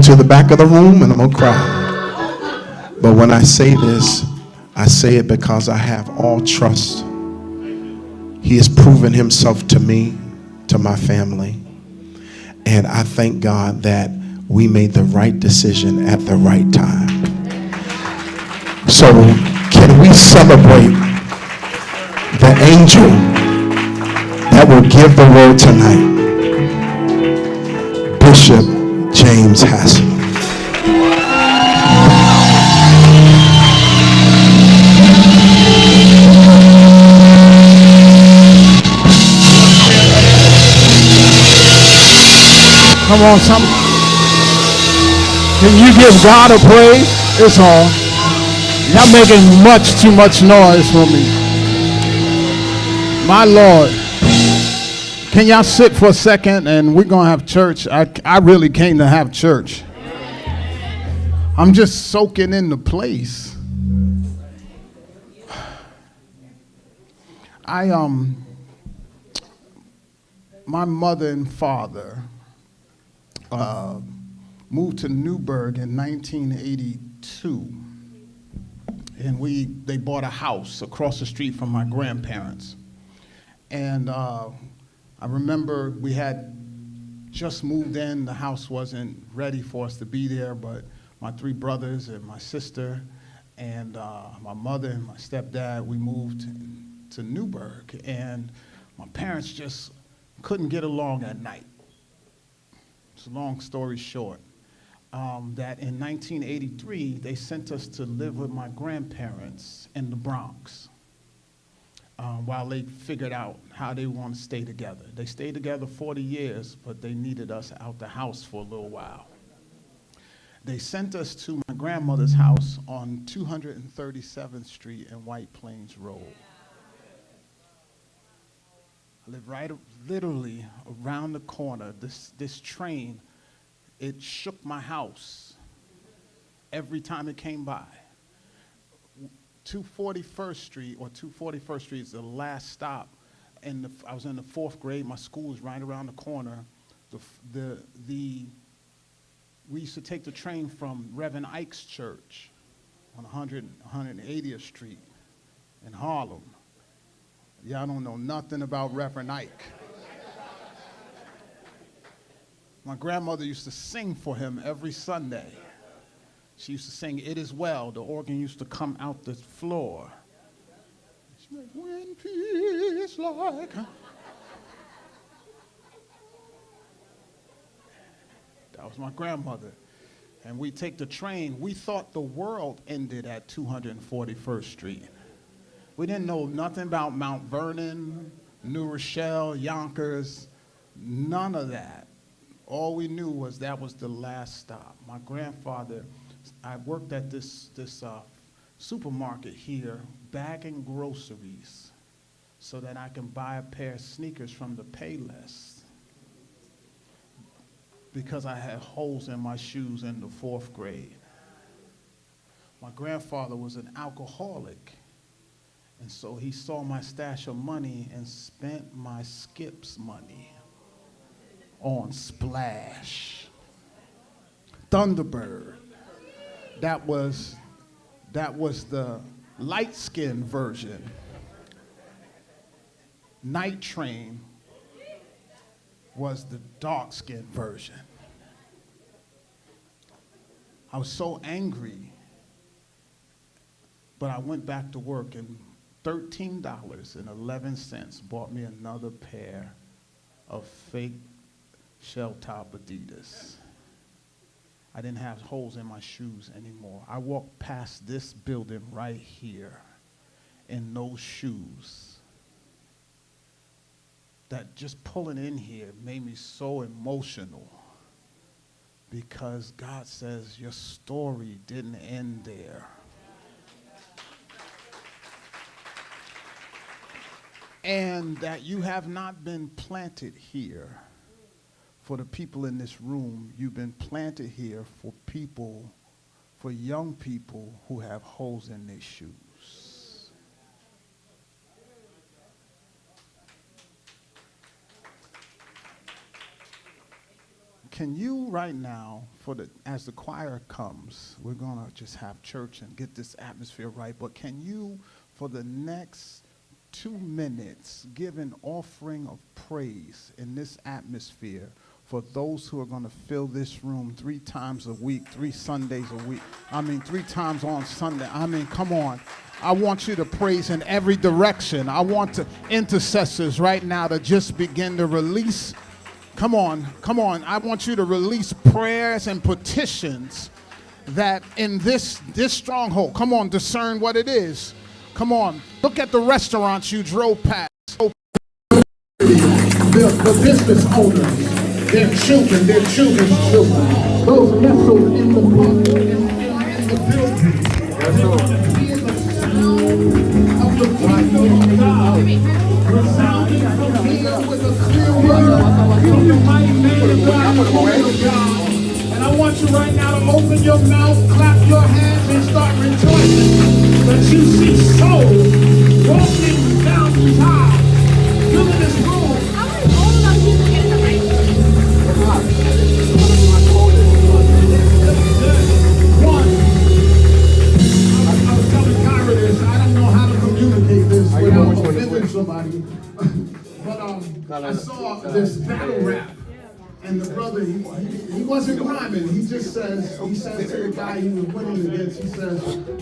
go to the back of the room and I'm going to cry. But when I say this, I say it because I have all trust. He has proven himself to me, to my family. And I thank God that we made the right decision at the right time. So can we celebrate the angel that will give the word tonight? Bishop James Hassel. Come on, some. Can you give God a praise? It's on. Y'all making much too much noise for me. My Lord. Can y'all sit for a second and we're going to have church? I really came to have church. I'm just soaking in the place. My mother and father moved to Newburgh in 1982, and they bought a house across the street from my grandparents. And I remember we had just moved in. The house wasn't ready for us to be there, but my three brothers and my sister and my mother and my stepdad, we moved to Newburgh, and my parents just couldn't get along at night. It's a long story short, that in 1983, they sent us to live with my grandparents in the Bronx while they figured out how they want to stay together. They stayed together 40 years, but they needed us out the house for a little while. They sent us to my grandmother's house on 237th Street and White Plains Road. I live right, literally around the corner. This train, it shook my house every time it came by. 241st Street, or 241st Street is the last stop. I was in the 4th grade. My school was right around the corner. We used to take the train from Reverend Ike's church on 180th Street in Harlem. Y'all don't know nothing about Reverend Ike. My grandmother used to sing for him every Sunday. She used to sing "It Is Well." The organ used to come out the floor. She'd be like, "When peace like..." That was my grandmother. And we take the train. We thought the world ended at 241st Street. We didn't know nothing about Mount Vernon, New Rochelle, Yonkers, none of that. All we knew was that was the last stop. My grandfather, I worked at this supermarket here, bagging groceries so that I can buy a pair of sneakers from the Payless because I had holes in my shoes in the 4th grade. My grandfather was an alcoholic. And so he saw my stash of money and spent my Skips money on Splash, Thunderbird. That was the light-skinned version. Night Train was the dark-skinned version. I was so angry, but I went back to work, and $13.11 bought me another pair of fake shell-top Adidas. I didn't have holes in my shoes anymore. I walked past this building right here in those shoes. That just pulling in here made me so emotional because God says your story didn't end there. And that you have not been planted here for the people in this room. You've been planted here for people, for young people who have holes in their shoes. can you right now, as the choir comes, we're going to just have church and get this atmosphere right, but can you, for the next 2 minutes, give an offering of praise in this atmosphere for those who are going to fill this room 3 times a week, 3 Sundays a week. 3 times on Sunday. Come on. I want you to praise in every direction. I want intercessors right now to just begin to release. Come on. I want you to release prayers and petitions that in this stronghold, come on, discern what it is. Come on, look at the restaurants you drove past. The business owners, their children's children, those nestled in the building. They're going to hear the sound of the kingdom of God, resounding from here with a clear word from the mighty man of God, the woman of God. And I want you right now to open your mouth, clap your hands, and start rejoicing that you see souls walking down these aisles, filling this room. How many old people get in the right place? One. I was telling Kyra this. I don't know how to communicate this without offending somebody. But I saw this battle rap. And the brother, he wasn't rhyming. He says to the guy he was winning against, he says,